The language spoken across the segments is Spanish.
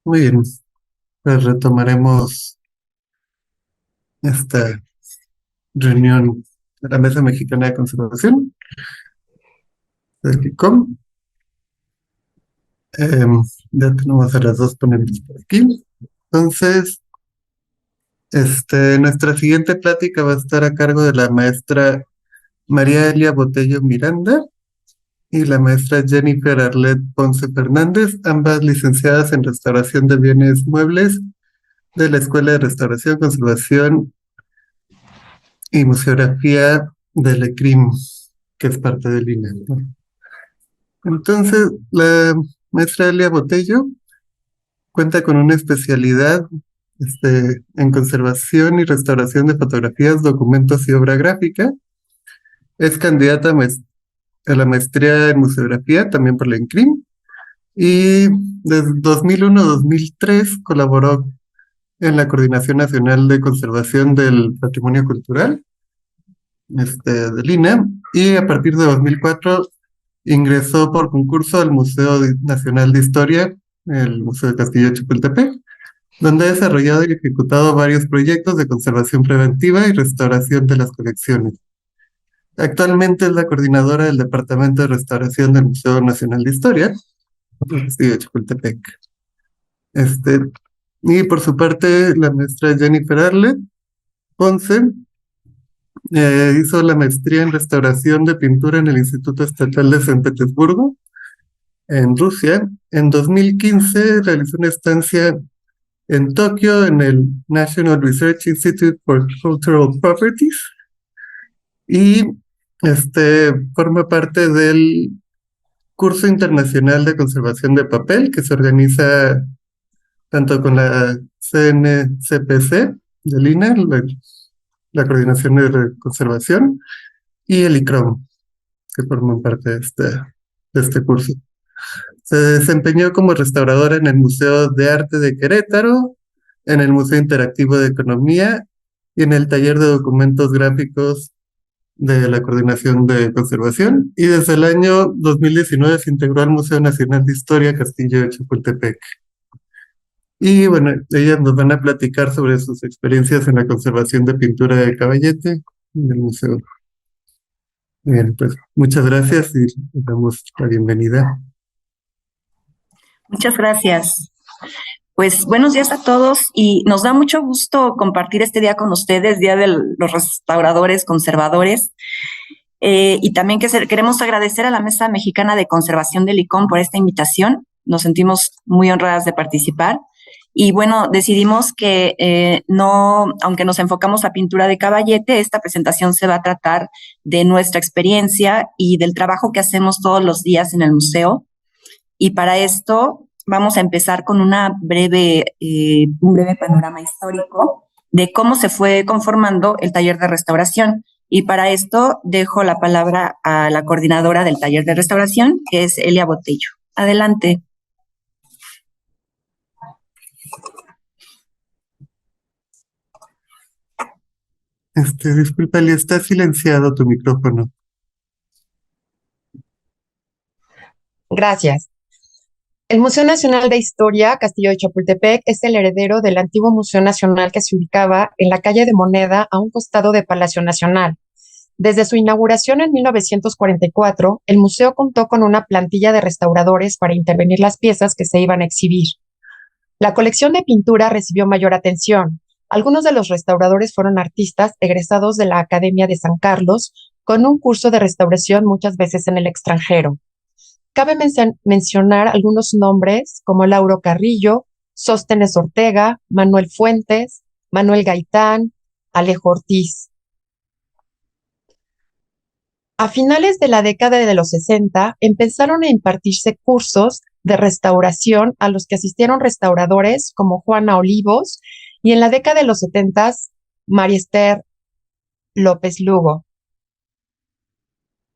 Muy bien, pues retomaremos esta reunión de la Mesa Mexicana de Conservación del ICOM. Ya tenemos a las dos ponentes por aquí. Entonces, nuestra siguiente plática va a estar a cargo de la maestra María Elia Botello Miranda y la maestra Jennifer Arlet Ponce Fernández, ambas licenciadas en Restauración de Bienes Muebles de la Escuela de Restauración, Conservación y Museografía del ECRIM, que es parte del INE, ¿no? Entonces, la maestra Elia Botello cuenta con una especialidad en conservación y restauración de fotografías, documentos y obra gráfica. Es candidata a la maestría en museografía, también por la INCRIM, y desde 2001 a 2003 colaboró en la Coordinación Nacional de Conservación del Patrimonio Cultural, del INE, y a partir de 2004 ingresó por concurso al Nacional de Historia, el Museo de Castillo de Chapultepec, donde ha desarrollado y ejecutado varios proyectos de conservación preventiva y restauración de las colecciones. Actualmente es la coordinadora del Departamento de Restauración del Museo Nacional de Historia, del Castillo de Chapultepec. Este, y por su parte, la maestra Jennifer Arlet Ponce hizo la maestría en restauración de pintura en el Instituto Estatal de San Petersburgo, en Rusia. En 2015 realizó una estancia en Tokio en el National Research Institute for Cultural Properties y forma parte del curso internacional de conservación de papel que se organiza tanto con la CNCPC del INE, la Coordinación de Conservación, y el ICROM, que forman parte de este curso. Se desempeñó como restauradora en el Museo de Arte de Querétaro, en el Museo Interactivo de Economía y en el taller de documentos gráficos de la Coordinación de Conservación. Y desde el año 2019 se integró al Museo Nacional de Historia Castillo de Chapultepec. Y bueno, ellas nos van a platicar sobre sus experiencias en la conservación de pintura de caballete en el museo. Bien, pues muchas gracias y les damos la bienvenida. Muchas gracias. Pues buenos días a todos y nos da mucho gusto compartir este día con ustedes, Día de los Restauradores Conservadores. Y también queremos agradecer a la Mesa Mexicana de Conservación del ICOM por esta invitación. Nos sentimos muy honradas de participar. Y bueno, decidimos que no, aunque nos enfocamos a pintura de caballete, esta presentación se va a tratar de nuestra experiencia y del trabajo que hacemos todos los días en el museo. Y para esto vamos a empezar con un breve panorama histórico de cómo se fue conformando el taller de restauración. Y para esto dejo la palabra a la coordinadora del taller de restauración, que es Elia Botello. Adelante. Disculpa, Eli, está silenciado tu micrófono. Gracias. El Museo Nacional de Historia, Castillo de Chapultepec, es el heredero del antiguo Museo Nacional que se ubicaba en la calle de Moneda, a un costado de Palacio Nacional. Desde su inauguración en 1944, el museo contó con una plantilla de restauradores para intervenir las piezas que se iban a exhibir. La colección de pintura recibió mayor atención. Algunos de los restauradores fueron artistas egresados de la Academia de San Carlos, con un curso de restauración muchas veces en el extranjero. Cabe mencionar algunos nombres como Lauro Carrillo, Sóstenes Ortega, Manuel Fuentes, Manuel Gaitán, Alejo Ortiz. A finales de la década de los 60 empezaron a impartirse cursos de restauración a los que asistieron restauradores como Juana Olivos y en la década de los 70 María Esther López Lugo.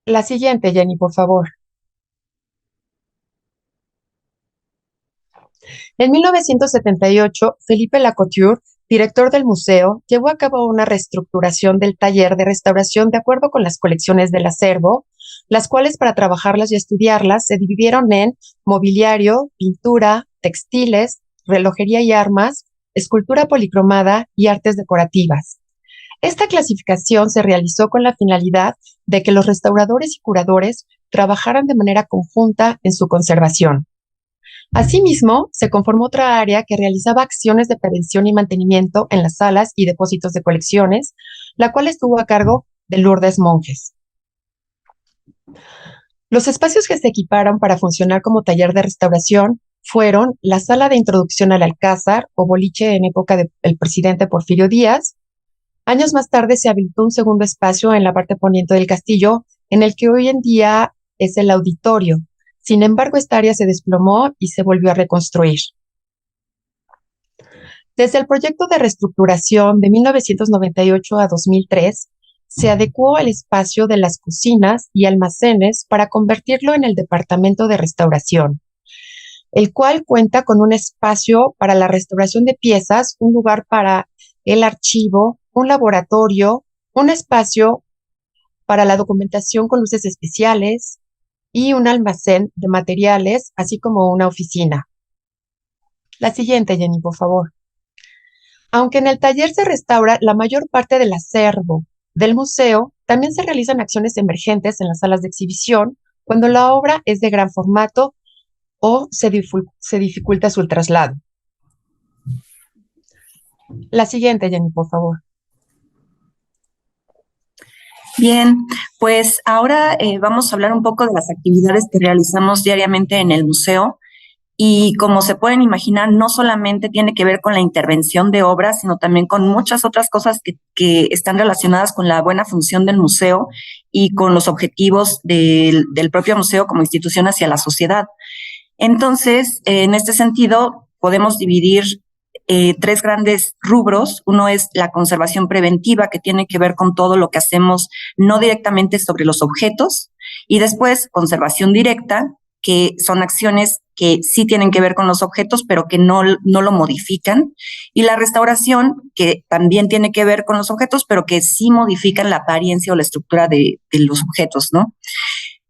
La siguiente, Jenny, por favor. En 1978, Felipe Lacouture, director del museo, llevó a cabo una reestructuración del taller de restauración de acuerdo con las colecciones del acervo, las cuales para trabajarlas y estudiarlas se dividieron en mobiliario, pintura, textiles, relojería y armas, escultura policromada y artes decorativas. Esta clasificación se realizó con la finalidad de que los restauradores y curadores trabajaran de manera conjunta en su conservación. Asimismo, se conformó otra área que realizaba acciones de prevención y mantenimiento en las salas y depósitos de colecciones, la cual estuvo a cargo de Lourdes Monjes. Los espacios que se equiparon para funcionar como taller de restauración fueron la sala de introducción al Alcázar o boliche en época del presidente Porfirio Díaz. Años más tarde se habilitó un segundo espacio en la parte poniente del castillo, en el que hoy en día es el auditorio. Sin embargo, esta área se desplomó y se volvió a reconstruir. Desde el proyecto de reestructuración de 1998 a 2003, se adecuó el espacio de las cocinas y almacenes para convertirlo en el departamento de restauración, el cual cuenta con un espacio para la restauración de piezas, un lugar para el archivo, un laboratorio, un espacio para la documentación con luces especiales y un almacén de materiales, así como una oficina. La siguiente, Jenny, por favor. Aunque en el taller se restaura la mayor parte del acervo del museo, también se realizan acciones emergentes en las salas de exhibición cuando la obra es de gran formato o se dificulta su traslado. La siguiente, Jenny, por favor. Bien, pues ahora vamos a hablar un poco de las actividades que realizamos diariamente en el museo. Y como se pueden imaginar, no solamente tiene que ver con la intervención de obras, sino también con muchas otras cosas que están relacionadas con la buena función del museo y con los objetivos del propio museo como institución hacia la sociedad. Entonces, en este sentido, podemos dividir tres grandes rubros. Uno es la conservación preventiva, que tiene que ver con todo lo que hacemos no directamente sobre los objetos, y después conservación directa, que son acciones que sí tienen que ver con los objetos, pero que no lo modifican, y la restauración, que también tiene que ver con los objetos, pero que sí modifican la apariencia o la estructura de los objetos, ¿no?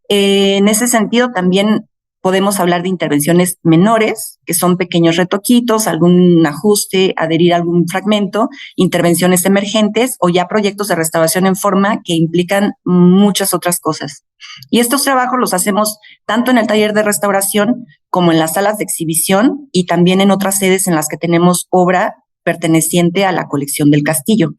En ese sentido, también podemos hablar de intervenciones menores, que son pequeños retoquitos, algún ajuste, adherir a algún fragmento, intervenciones emergentes o ya proyectos de restauración en forma que implican muchas otras cosas. Y estos trabajos los hacemos tanto en el taller de restauración como en las salas de exhibición y también en otras sedes en las que tenemos obra perteneciente a la colección del castillo.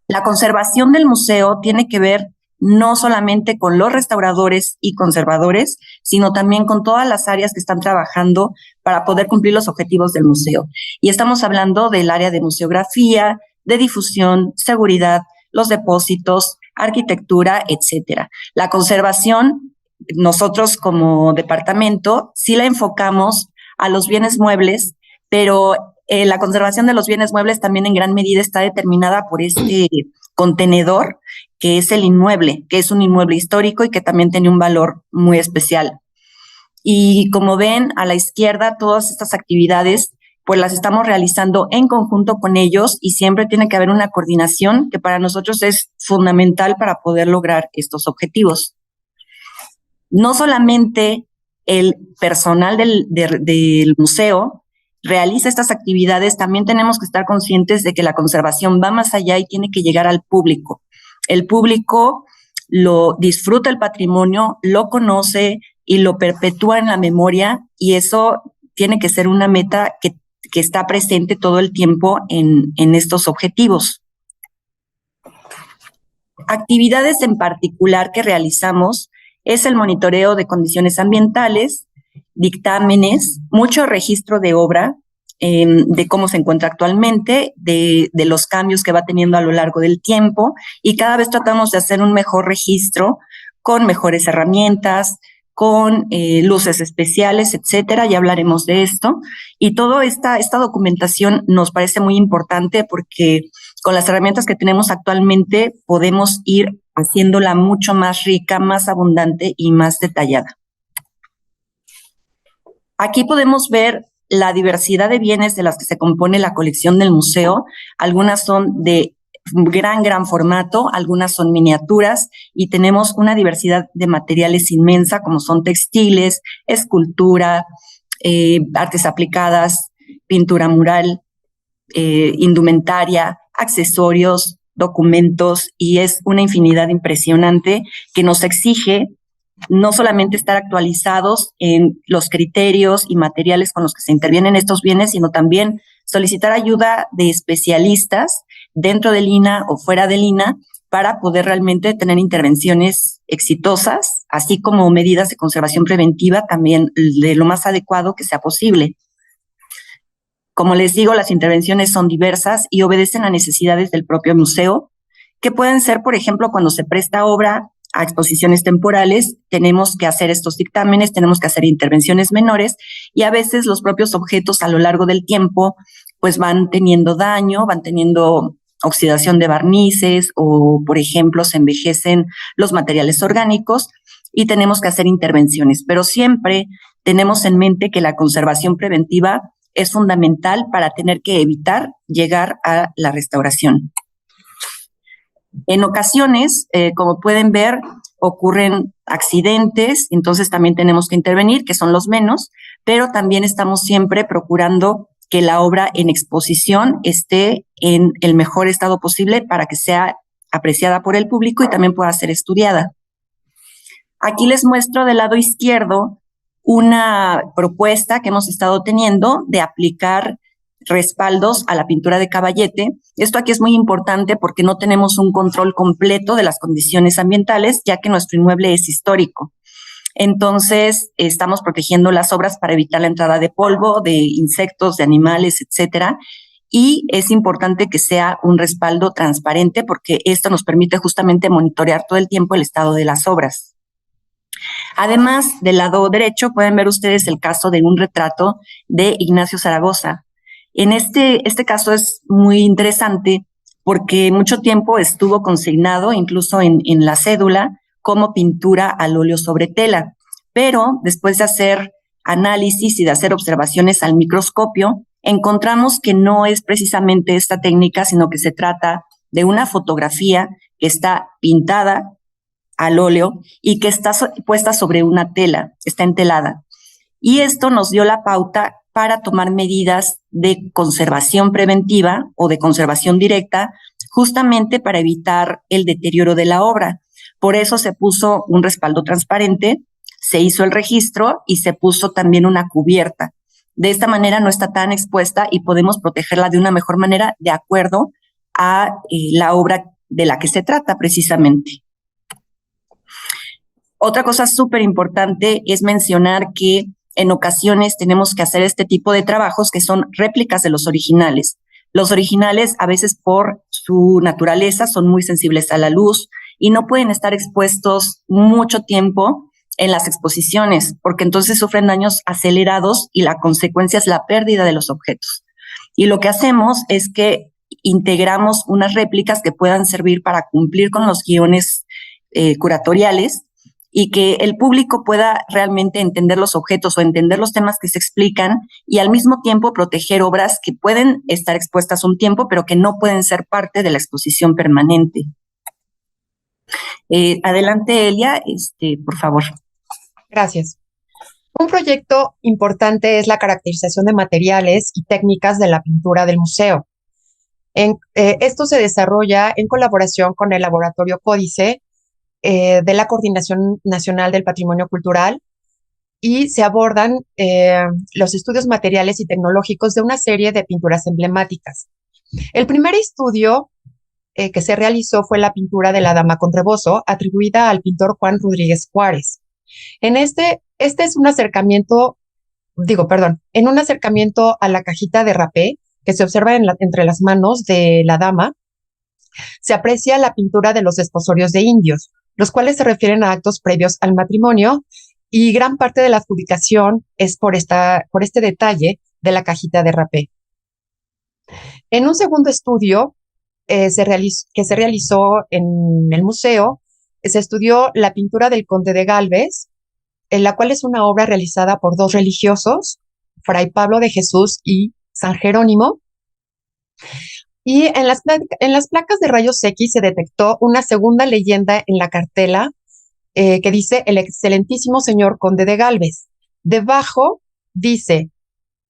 La conservación del museo tiene que ver no solamente con los restauradores y conservadores, sino también con todas las áreas que están trabajando para poder cumplir los objetivos del museo. Y estamos hablando del área de museografía, de difusión, seguridad, los depósitos, arquitectura, etcétera. La conservación, nosotros como departamento, sí la enfocamos a los bienes muebles, pero la conservación de los bienes muebles también en gran medida está determinada por este contenedor, que es el inmueble, que es un inmueble histórico y que también tiene un valor muy especial. Y como ven a la izquierda, todas estas actividades pues las estamos realizando en conjunto con ellos y siempre tiene que haber una coordinación que para nosotros es fundamental para poder lograr estos objetivos. No solamente el personal del museo realiza estas actividades, también tenemos que estar conscientes de que la conservación va más allá y tiene que llegar al público. El público lo disfruta el patrimonio, lo conoce y lo perpetúa en la memoria, y eso tiene que ser una meta que está presente todo el tiempo en estos objetivos. Actividades en particular que realizamos es el monitoreo de condiciones ambientales, dictámenes, mucho registro de obra, de cómo se encuentra actualmente, de los cambios que va teniendo a lo largo del tiempo, y cada vez tratamos de hacer un mejor registro con mejores herramientas, con luces especiales, etcétera. Ya hablaremos de esto. Y toda esta documentación nos parece muy importante porque con las herramientas que tenemos actualmente podemos ir haciéndola mucho más rica, más abundante y más detallada. Aquí podemos ver la diversidad de bienes de las que se compone la colección del museo. Algunas son de gran formato, algunas son miniaturas y tenemos una diversidad de materiales inmensa como son textiles, escultura, artes aplicadas, pintura mural, indumentaria, accesorios, documentos, y es una infinidad impresionante que nos exige no solamente estar actualizados en los criterios y materiales con los que se intervienen estos bienes, sino también solicitar ayuda de especialistas dentro del INAH o fuera del INAH para poder realmente tener intervenciones exitosas, así como medidas de conservación preventiva también de lo más adecuado que sea posible. Como les digo, las intervenciones son diversas y obedecen a necesidades del propio museo, que pueden ser, por ejemplo, cuando se presta obra a exposiciones temporales, tenemos que hacer estos dictámenes, tenemos que hacer intervenciones menores, y a veces los propios objetos a lo largo del tiempo pues van teniendo daño, van teniendo oxidación de barnices o, por ejemplo, se envejecen los materiales orgánicos y tenemos que hacer intervenciones. Pero siempre tenemos en mente que la conservación preventiva es fundamental para tener que evitar llegar a la restauración. En ocasiones, como pueden ver, ocurren accidentes, entonces también tenemos que intervenir, que son los menos, pero también estamos siempre procurando que la obra en exposición esté en el mejor estado posible para que sea apreciada por el público y también pueda ser estudiada. Aquí les muestro del lado izquierdo una propuesta que hemos estado teniendo de aplicar respaldos a la pintura de caballete. Esto aquí es muy importante porque no tenemos un control completo de las condiciones ambientales, ya que nuestro inmueble es histórico. Entonces, estamos protegiendo las obras para evitar la entrada de polvo, de insectos, de animales, etcétera. Y es importante que sea un respaldo transparente porque esto nos permite justamente monitorear todo el tiempo el estado de las obras. Además, del lado derecho pueden ver ustedes el caso de un retrato de Ignacio Zaragoza. En este caso es muy interesante porque mucho tiempo estuvo consignado, incluso en la cédula, como pintura al óleo sobre tela. Pero después de hacer análisis y de hacer observaciones al microscopio, encontramos que no es precisamente esta técnica, sino que se trata de una fotografía que está pintada al óleo y que está puesta sobre una tela, está entelada. Y esto nos dio la pauta para tomar medidas de conservación preventiva o de conservación directa, justamente para evitar el deterioro de la obra. Por eso se puso un respaldo transparente, se hizo el registro y se puso también una cubierta. De esta manera no está tan expuesta y podemos protegerla de una mejor manera de acuerdo a la obra de la que se trata precisamente. Otra cosa súper importante es mencionar que en ocasiones tenemos que hacer este tipo de trabajos que son réplicas de los originales. Los originales, a veces por su naturaleza, son muy sensibles a la luz y no pueden estar expuestos mucho tiempo en las exposiciones, porque entonces sufren daños acelerados y la consecuencia es la pérdida de los objetos. Y lo que hacemos es que integramos unas réplicas que puedan servir para cumplir con los guiones curatoriales y que el público pueda realmente entender los objetos o entender los temas que se explican y al mismo tiempo proteger obras que pueden estar expuestas un tiempo, pero que no pueden ser parte de la exposición permanente. Adelante, Elia, por favor. Gracias. Un proyecto importante es la caracterización de materiales y técnicas de la pintura del museo. Esto se desarrolla en colaboración con el Laboratorio Códice de la Coordinación Nacional del Patrimonio Cultural y se abordan los estudios materiales y tecnológicos de una serie de pinturas emblemáticas. El primer estudio que se realizó fue la pintura de la Dama con rebozo, atribuida al pintor Juan Rodríguez Juárez. En es un acercamiento, en un acercamiento a la cajita de rapé que se observa entre las manos de la dama, se aprecia la pintura de los desposorios de indios, los cuales se refieren a actos previos al matrimonio, y gran parte de la adjudicación es por este detalle de la cajita de rapé. En un segundo estudio que se realizó en el museo, se estudió la pintura del Conde de Gálvez, en la cual es una obra realizada por dos religiosos, Fray Pablo de Jesús y San Jerónimo. Y en las placas de rayos X se detectó una segunda leyenda en la cartela que dice el excelentísimo señor Conde de Gálvez. Debajo dice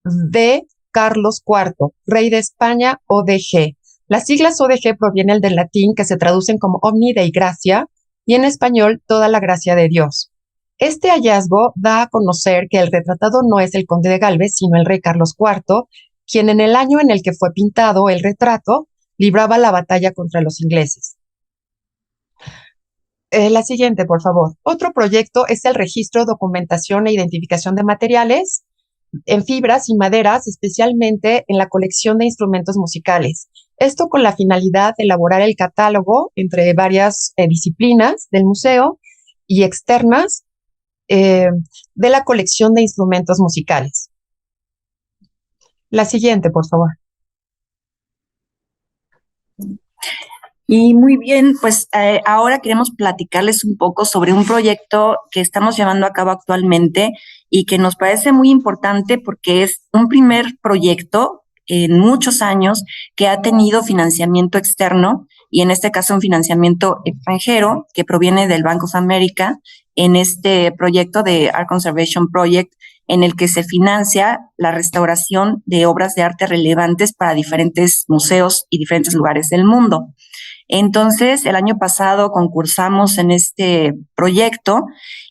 de Carlos IV, rey de España, ODG. Las siglas ODG provienen del latín, que se traducen como Omni Dei Gratia, y en español, toda la gracia de Dios. Este hallazgo da a conocer que el retratado no es el conde de Gálvez, sino el rey Carlos IV, quien en el año en el que fue pintado el retrato, libraba la batalla contra los ingleses. La siguiente, por favor. Otro proyecto es el registro, documentación e identificación de materiales en fibras y maderas, especialmente en la colección de instrumentos musicales. Esto con la finalidad de elaborar el catálogo entre varias disciplinas del museo y externas de la colección de instrumentos musicales. La siguiente, por favor. Y muy bien, pues ahora queremos platicarles un poco sobre un proyecto que estamos llevando a cabo actualmente y que nos parece muy importante porque es un primer proyecto en muchos años que ha tenido financiamiento externo y en este caso un financiamiento extranjero que proviene del Bank of America en este proyecto de Art Conservation Project, en el que se financia la restauración de obras de arte relevantes para diferentes museos y diferentes lugares del mundo. Entonces, el año pasado concursamos en este proyecto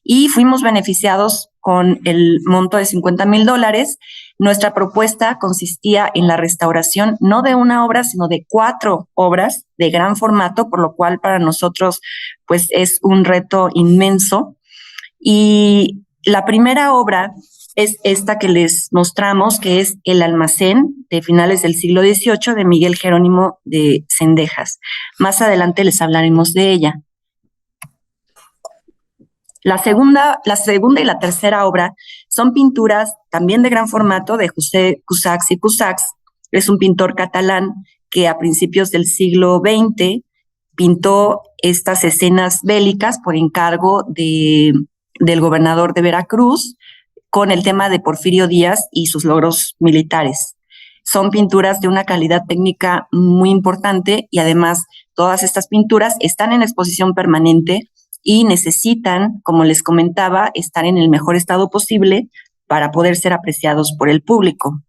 y fuimos beneficiados con el monto de $50,000. Nuestra propuesta consistía en la restauración no de una obra, sino de 4 obras de gran formato, por lo cual para nosotros pues es un reto inmenso. Y la primera obra es esta que les mostramos, que es El Almacén, de finales del siglo XVIII, de Miguel Jerónimo de Cendejas. Más adelante les hablaremos de ella. La segunda y la tercera obra son pinturas también de gran formato de José Cusax y Cusax. Es un pintor catalán que a principios del siglo XX pintó estas escenas bélicas por encargo del gobernador de Veracruz, con el tema de Porfirio Díaz y sus logros militares. Son pinturas de una calidad técnica muy importante y además todas estas pinturas están en exposición permanente y necesitan, como les comentaba, estar en el mejor estado posible para poder ser apreciados por el público.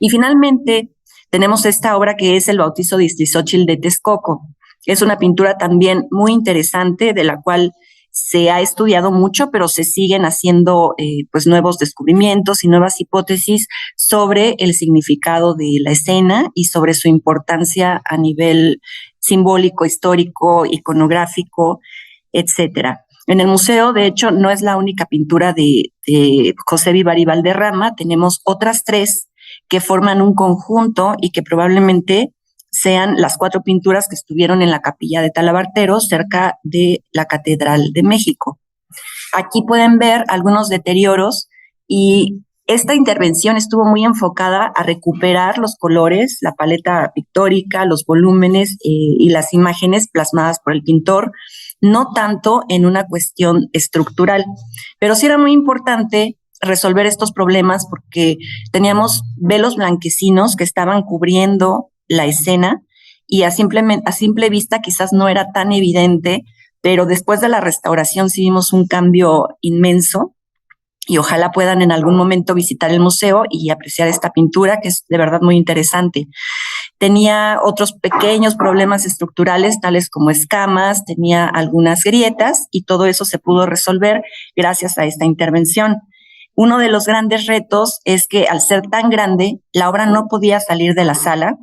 Y finalmente tenemos esta obra que es El Bautizo de Ixtlilxóchitl de Texcoco. Es una pintura también muy interesante de la cual se ha estudiado mucho, pero se siguen haciendo pues nuevos descubrimientos y nuevas hipótesis sobre el significado de la escena y sobre su importancia a nivel simbólico, histórico, iconográfico, etcétera. En el museo, de hecho, no es la única pintura de José Vivar Valderrama, tenemos otras 3 que forman un conjunto y que probablemente sean las 4 pinturas que estuvieron en la capilla de Talabartero, cerca de la Catedral de México. Aquí pueden ver algunos deterioros y esta intervención estuvo muy enfocada a recuperar los colores, la paleta pictórica, los volúmenes y las imágenes plasmadas por el pintor, no tanto en una cuestión estructural, pero sí era muy importante resolver estos problemas porque teníamos velos blanquecinos que estaban cubriendo la escena y a simple vista quizás no era tan evidente, pero después de la restauración sí vimos un cambio inmenso y ojalá puedan en algún momento visitar el museo y apreciar esta pintura que es de verdad muy interesante. Tenía otros pequeños problemas estructurales, tales como escamas, tenía algunas grietas y todo eso se pudo resolver gracias a esta intervención. Uno de los grandes retos es que al ser tan grande, la obra no podía salir de la sala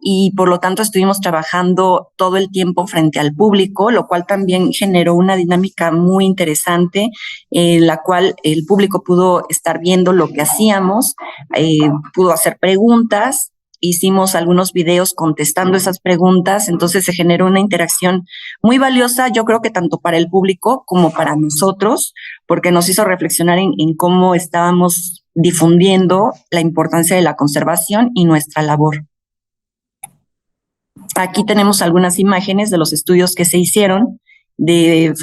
y por lo tanto estuvimos trabajando todo el tiempo frente al público, lo cual también generó una dinámica muy interesante en la cual el público pudo estar viendo lo que hacíamos, pudo hacer preguntas, hicimos algunos videos contestando esas preguntas, entonces se generó una interacción muy valiosa, yo creo que tanto para el público como para nosotros, porque nos hizo reflexionar en cómo estábamos difundiendo la importancia de la conservación y nuestra labor. Aquí tenemos algunas imágenes de los estudios que se hicieron de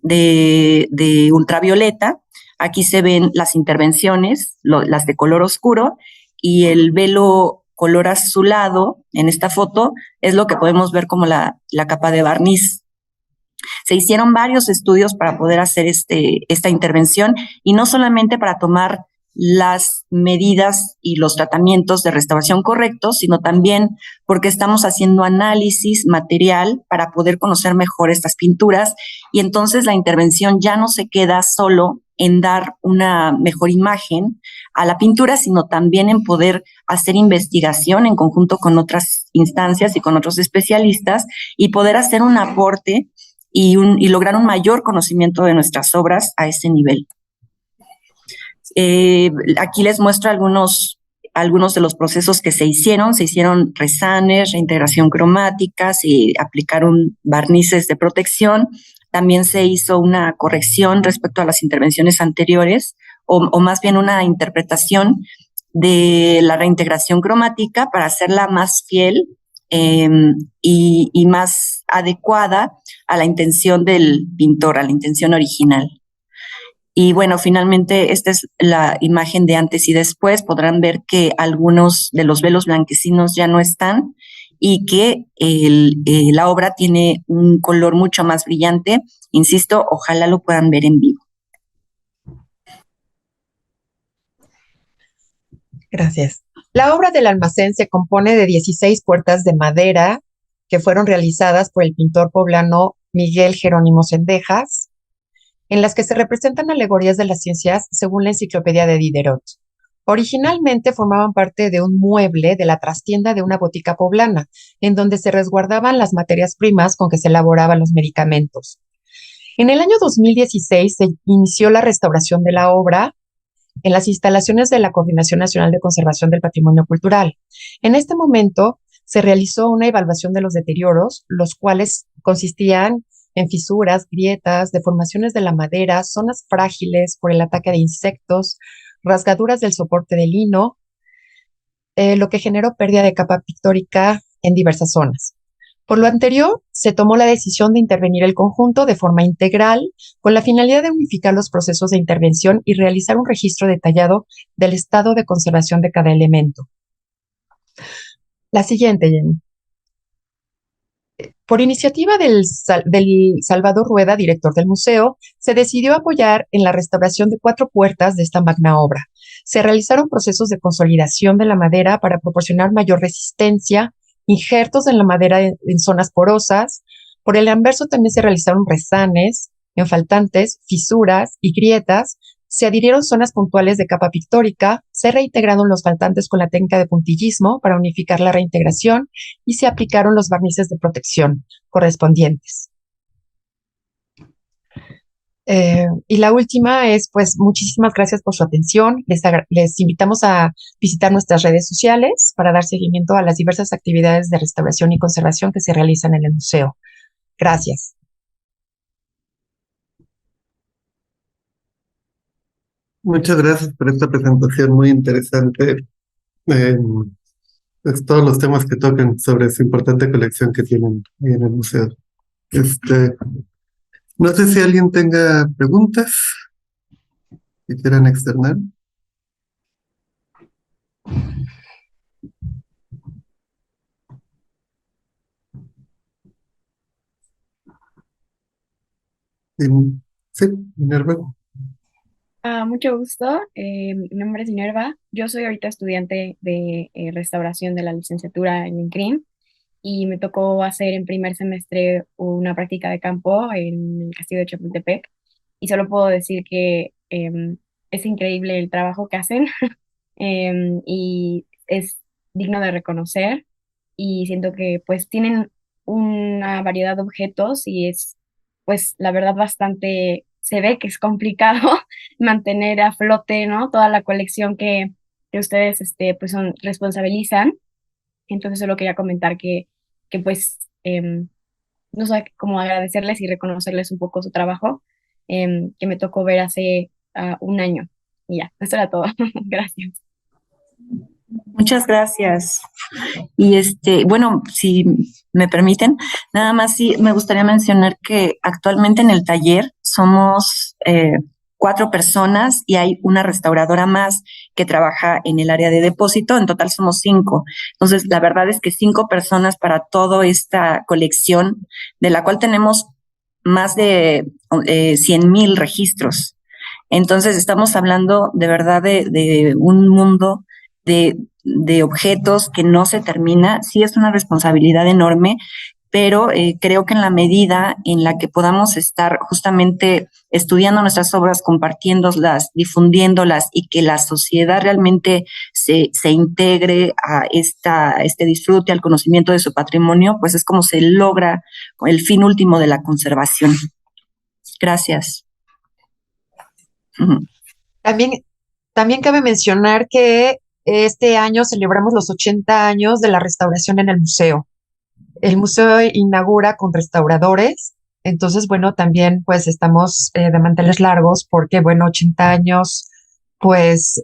de ultravioleta. Aquí se ven las intervenciones, las de color oscuro, y el velo color azulado en esta foto es lo que podemos ver como la capa de barniz. Se hicieron varios estudios para poder hacer esta intervención y no solamente para tomar las medidas y los tratamientos de restauración correctos, sino también porque estamos haciendo análisis material para poder conocer mejor estas pinturas y entonces la intervención ya no se queda solo en dar una mejor imagen a la pintura, sino también en poder hacer investigación en conjunto con otras instancias y con otros especialistas y poder hacer un aporte y lograr un mayor conocimiento de nuestras obras a ese nivel. Aquí les muestro algunos de los procesos que se hicieron. Se hicieron resanes, reintegración cromática, se aplicaron barnices de protección. También se hizo una corrección respecto a las intervenciones anteriores, o más bien una interpretación de la reintegración cromática para hacerla más fiel y más adecuada a la intención del pintor, a la intención original. Y bueno, finalmente esta es la imagen de antes y después. Podrán ver que algunos de los velos blanquecinos ya no están y que la obra tiene un color mucho más brillante. Insisto, ojalá lo puedan ver en vivo. Gracias. La obra del almacén se compone de 16 puertas de madera que fueron realizadas por el pintor poblano Miguel Jerónimo Cendejas, en las que se representan alegorías de las ciencias según la enciclopedia de Diderot. Originalmente formaban parte de un mueble de la trastienda de una botica poblana, en donde se resguardaban las materias primas con que se elaboraban los medicamentos. En el año 2016 se inició la restauración de la obra en las instalaciones de la Coordinación Nacional de Conservación del Patrimonio Cultural. En este momento se realizó una evaluación de los deterioros, los cuales consistían en fisuras, grietas, deformaciones de la madera, zonas frágiles por el ataque de insectos, rasgaduras del soporte de lino, lo que generó pérdida de capa pictórica en diversas zonas. Por lo anterior, se tomó la decisión de intervenir el conjunto de forma integral con la finalidad de unificar los procesos de intervención y realizar un registro detallado del estado de conservación de cada elemento. La siguiente, Jenny. Por iniciativa del Salvador Rueda, director del museo, se decidió apoyar en la restauración de 4 puertas de esta magna obra. Se realizaron procesos de consolidación de la madera para proporcionar mayor resistencia, injertos en la madera en zonas porosas. Por el anverso también se realizaron resanes, enfaltantes, fisuras y grietas. Se adhirieron zonas puntuales de capa pictórica, se reintegraron los faltantes con la técnica de puntillismo para unificar la reintegración y se aplicaron los barnices de protección correspondientes. Y la última es, pues, muchísimas gracias por su atención. Les invitamos a visitar nuestras redes sociales para dar seguimiento a las diversas actividades de restauración y conservación que se realizan en el museo. Gracias. Muchas gracias por esta presentación muy interesante. Pues, todos los temas que tocan sobre esa importante colección que tienen ahí en el museo. No sé si alguien tenga preguntas que quieran externar. Sí, Minerva. Mucho gusto. Mi nombre es Minerva. Yo soy ahorita estudiante de restauración de la licenciatura en INCRIM y me tocó hacer en primer semestre una práctica de campo en el Castillo de Chapultepec y solo puedo decir que es increíble el trabajo que hacen y es digno de reconocer y siento que pues tienen una variedad de objetos y es pues la verdad bastante, se ve que es complicado mantener a flote, ¿no? Toda la colección que ustedes pues responsabilizan. Entonces solo quería comentar que pues no sé cómo agradecerles y reconocerles un poco su trabajo que me tocó ver hace un año. Y ya, eso era todo. Gracias. Muchas gracias. Y bueno, si me permiten, nada más sí me gustaría mencionar que actualmente en el taller somos 4 personas y hay una restauradora más que trabaja en el área de depósito. En total somos 5. Entonces, la verdad es que 5 personas para toda esta colección, de la cual tenemos más de 100,000 registros. Entonces estamos hablando de verdad de un mundo de objetos que no se termina. Sí es una responsabilidad enorme, pero creo que en la medida en la que podamos estar justamente estudiando nuestras obras, compartiéndolas, difundiéndolas y que la sociedad realmente se integre a este disfrute, al conocimiento de su patrimonio, pues es como se logra el fin último de la conservación. Gracias. También, también cabe mencionar que este año celebramos los 80 años de la restauración en el museo. El museo inaugura con restauradores, entonces, bueno, también pues estamos de manteles largos porque, bueno, 80 años, pues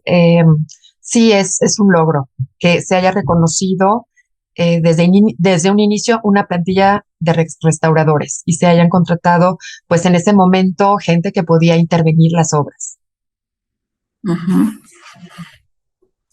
sí es un logro que se haya reconocido desde un inicio una plantilla de restauradores y se hayan contratado, pues en ese momento, gente que podía intervenir las obras. Uh-huh.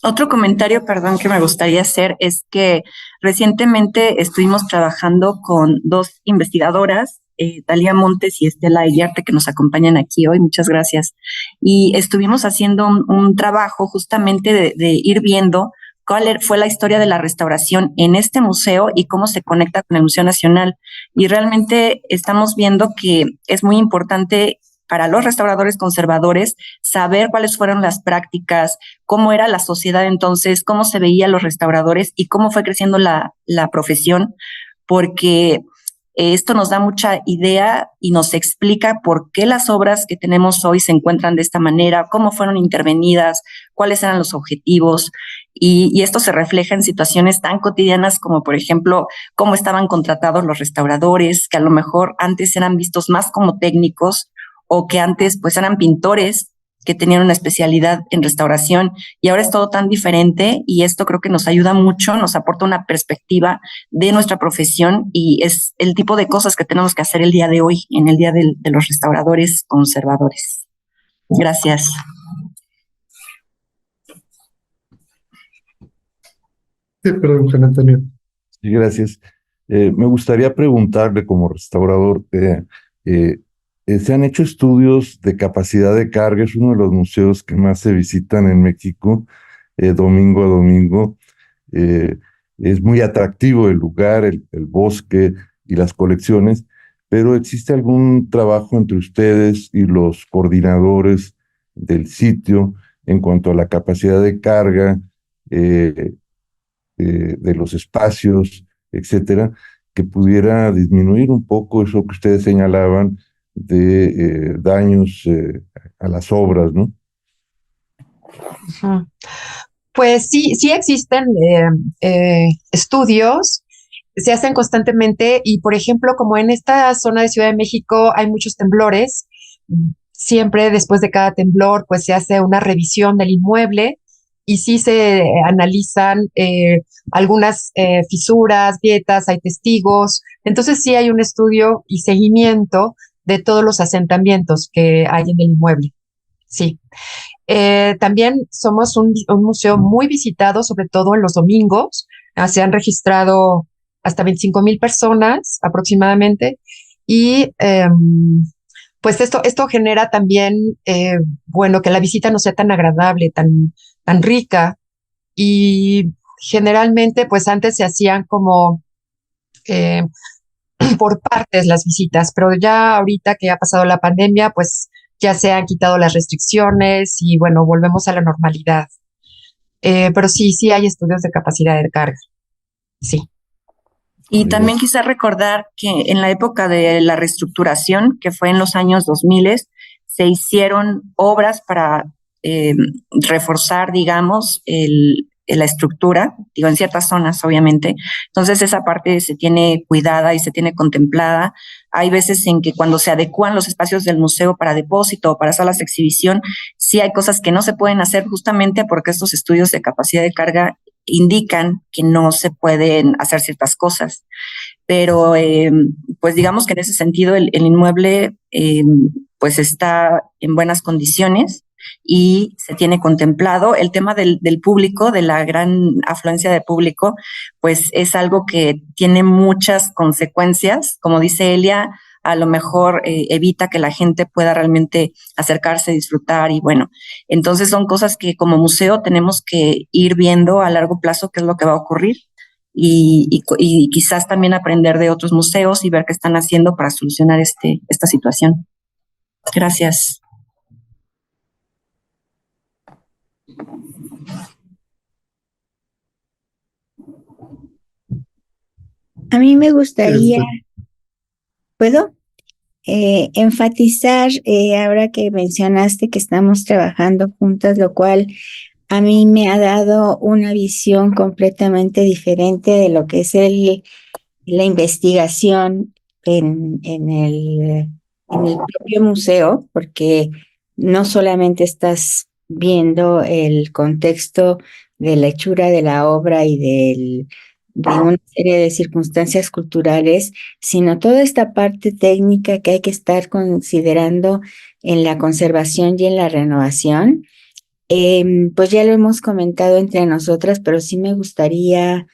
Otro comentario, perdón, que me gustaría hacer es que recientemente estuvimos trabajando con dos investigadoras, Talía Montes y Estela Iriarte, que nos acompañan aquí hoy. Muchas gracias. Y estuvimos haciendo un trabajo justamente de ir viendo cuál fue la historia de la restauración en este museo y cómo se conecta con el Museo Nacional. Y realmente estamos viendo que es muy importante para los restauradores conservadores saber cuáles fueron las prácticas, cómo era la sociedad entonces, cómo se veían los restauradores y cómo fue creciendo la profesión, porque esto nos da mucha idea y nos explica por qué las obras que tenemos hoy se encuentran de esta manera, cómo fueron intervenidas, cuáles eran los objetivos, y esto se refleja en situaciones tan cotidianas como, por ejemplo, cómo estaban contratados los restauradores, que a lo mejor antes eran vistos más como técnicos, o que antes pues eran pintores que tenían una especialidad en restauración y ahora es todo tan diferente y esto creo que nos ayuda mucho, nos aporta una perspectiva de nuestra profesión y es el tipo de cosas que tenemos que hacer el día de hoy, en el Día de los Restauradores Conservadores. Gracias. Sí, perdón, Juan Antonio. Sí, gracias. Me gustaría preguntarle como restaurador, ¿se han hecho estudios de capacidad de carga? Es uno de los museos que más se visitan en México, domingo a domingo. Es muy atractivo el lugar, el bosque y las colecciones, pero ¿existe algún trabajo entre ustedes y los coordinadores del sitio en cuanto a la capacidad de carga de los espacios, etcétera, que pudiera disminuir un poco eso que ustedes señalaban de daños a las obras, ¿no? Uh-huh. Pues sí existen estudios, se hacen constantemente y, por ejemplo, como en esta zona de Ciudad de México hay muchos temblores, siempre después de cada temblor, pues se hace una revisión del inmueble y sí se analizan algunas fisuras, grietas, hay testigos. Entonces sí hay un estudio y seguimiento de todos los asentamientos que hay en el inmueble. Sí. También somos un museo muy visitado, sobre todo en los domingos. Se han registrado hasta 25,000 personas aproximadamente. Y pues esto genera también, bueno, que la visita no sea tan agradable, tan rica. Y generalmente, pues antes se hacían como por partes las visitas, pero ya ahorita que ha pasado la pandemia, pues ya se han quitado las restricciones y bueno, volvemos a la normalidad. Pero sí hay estudios de capacidad de carga. Sí. Y también quise recordar que en la época de la reestructuración, que fue en los años 2000, se hicieron obras para reforzar, digamos, la estructura, digo, en ciertas zonas, obviamente. Entonces, esa parte se tiene cuidada y se tiene contemplada. Hay veces en que cuando se adecúan los espacios del museo para depósito o para salas de exhibición, sí hay cosas que no se pueden hacer justamente porque estos estudios de capacidad de carga indican que no se pueden hacer ciertas cosas. Pero, pues digamos que en ese sentido el inmueble pues está en buenas condiciones y se tiene contemplado. El tema del público, de la gran afluencia de público, pues es algo que tiene muchas consecuencias. Como dice Elia, a lo mejor evita que la gente pueda realmente acercarse, disfrutar y bueno, entonces son cosas que como museo tenemos que ir viendo a largo plazo qué es lo que va a ocurrir y quizás también aprender de otros museos y ver qué están haciendo para solucionar esta situación. Gracias. A mí me gustaría, Este, ¿puedo? Enfatizar, ahora que mencionaste que estamos trabajando juntas, lo cual a mí me ha dado una visión completamente diferente de lo que es la investigación en el propio museo, porque no solamente estás viendo el contexto de la hechura de la obra y de una serie de circunstancias culturales, sino toda esta parte técnica que hay que estar considerando en la conservación y en la renovación. Pues ya lo hemos comentado entre nosotras, pero sí me gustaría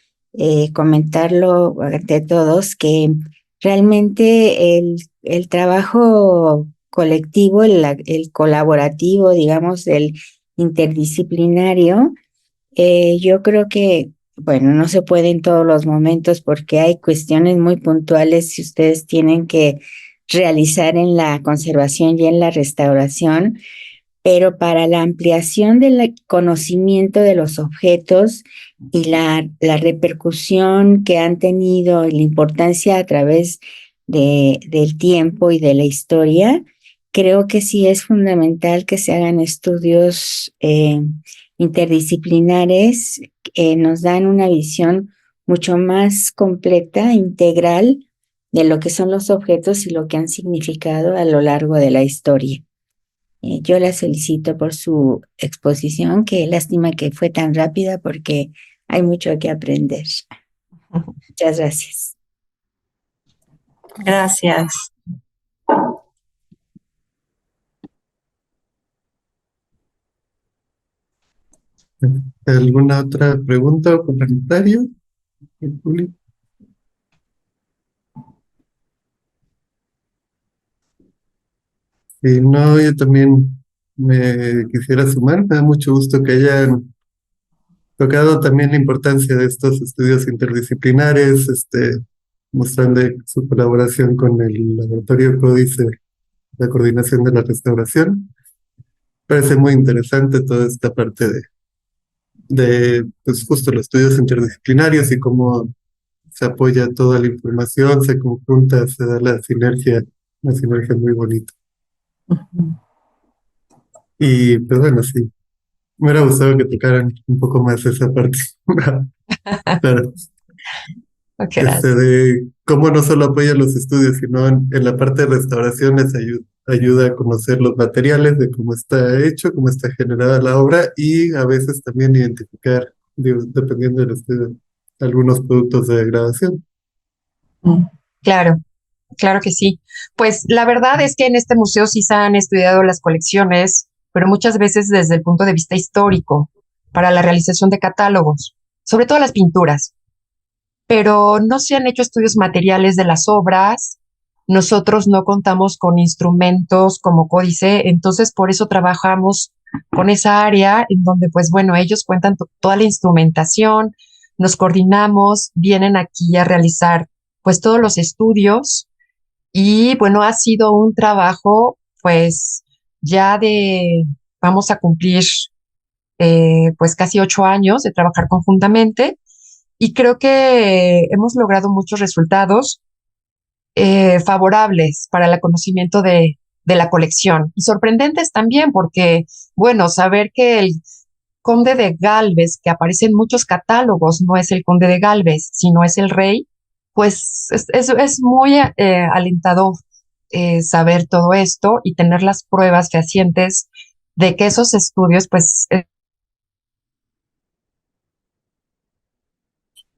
comentarlo ante todos, que realmente el trabajo colectivo, el colaborativo, digamos, el interdisciplinario, yo creo que, bueno, no se puede en todos los momentos porque hay cuestiones muy puntuales que ustedes tienen que realizar en la conservación y en la restauración, pero para la ampliación del conocimiento de los objetos y la repercusión que han tenido y la importancia a través del tiempo y de la historia, creo que sí es fundamental que se hagan estudios interdisciplinares que nos dan una visión mucho más completa, integral, de lo que son los objetos y lo que han significado a lo largo de la historia. Yo las felicito por su exposición, qué lástima que fue tan rápida porque hay mucho que aprender. Muchas gracias. Gracias. ¿Alguna otra pregunta o comentario del público? Si no, yo también me quisiera sumar. Me da mucho gusto que hayan tocado también la importancia de estos estudios interdisciplinares, mostrando su colaboración con el Laboratorio Códice, la coordinación de la restauración. Parece muy interesante toda esta parte pues justo los estudios interdisciplinarios y cómo se apoya toda la información, se conjunta, se da una sinergia muy bonita. Y pues bueno, sí, me hubiera gustado que tocaran un poco más esa parte. Claro, Gracias. de cómo no solo apoya los estudios, sino en la parte de restauraciones ayuda a conocer los materiales, de cómo está hecho, cómo está generada la obra y a veces también identificar, digo, dependiendo del estudio, algunos productos de degradación. Claro, claro que sí. Pues la verdad es que en este museo sí se han estudiado las colecciones, pero muchas veces desde el punto de vista histórico, para la realización de catálogos, sobre todo las pinturas, pero no se han hecho estudios materiales de las obras. Nosotros no contamos con instrumentos como Códice, entonces por eso trabajamos con esa área en donde, pues bueno, ellos cuentan toda la instrumentación, nos coordinamos, vienen aquí a realizar pues todos los estudios y bueno, ha sido un trabajo pues ya vamos a cumplir pues casi 8 años de trabajar conjuntamente y creo que hemos logrado muchos resultados favorables para el conocimiento de la colección y sorprendentes también porque, bueno, saber que el conde de Galvez, que aparece en muchos catálogos, no es el conde de Galvez, sino es el rey, pues es muy alentador saber todo esto y tener las pruebas fehacientes de que esos estudios, pues,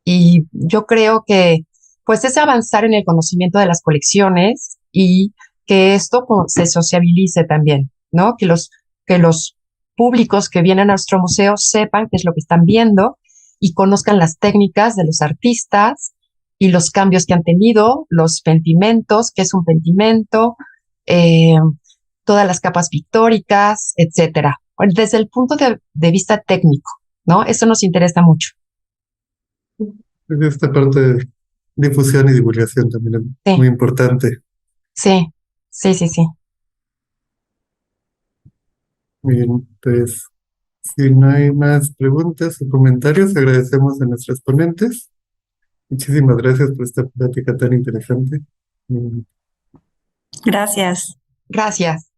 y yo creo que pues es avanzar en el conocimiento de las colecciones y que esto se sociabilice también, ¿no? Que los públicos que vienen a nuestro museo sepan qué es lo que están viendo y conozcan las técnicas de los artistas y los cambios que han tenido, los pentimentos, qué es un pentimento, eh, todas las capas pictóricas, etcétera. Desde el punto de vista técnico, ¿no? Eso nos interesa mucho. Esta parte de difusión y divulgación también es muy Sí, importante. sí, sí, sí, sí. Muy bien, pues si no hay más preguntas o comentarios, agradecemos a nuestros ponentes. Muchísimas gracias por esta plática tan interesante. Mm, Gracias. Gracias.